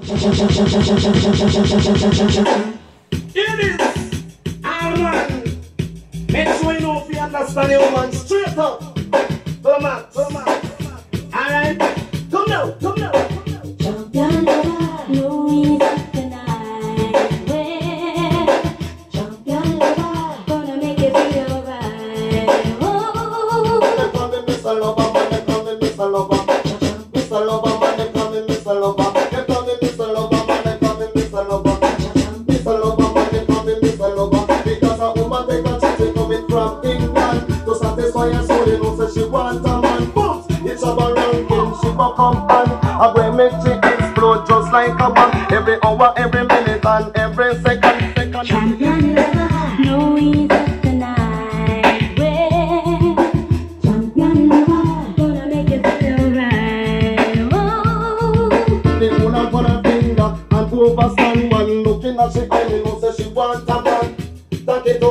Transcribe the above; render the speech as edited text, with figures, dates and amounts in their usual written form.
It is our man. Make sure you know if you understand your man straight up. Come on, come on. Alright? Come now, come now. Champion lover, no reason to deny. Champion lover, gonna make you feel right. Oh, They call me Mr. Lover, man, they call me Mr. Lover. Mr. Lover, man, they call me Mr. Lover. They call me Mr. Lover, man, they call me Mr. Lover. Mr. Lover, man, they call me Mr. Lover. Because a woman take a chick coming from England to satisfy her soul, you know, say she want a man. But it's a ranking, she go come on. I will make she explode just like a bomb. Every hour, every minute, and every second. champion lover, no reason to deny. Champion lover, gonna make you feel right. Oh. The owner put a finger and overstand one. Looking at she, you know, say she want a man. Take it up.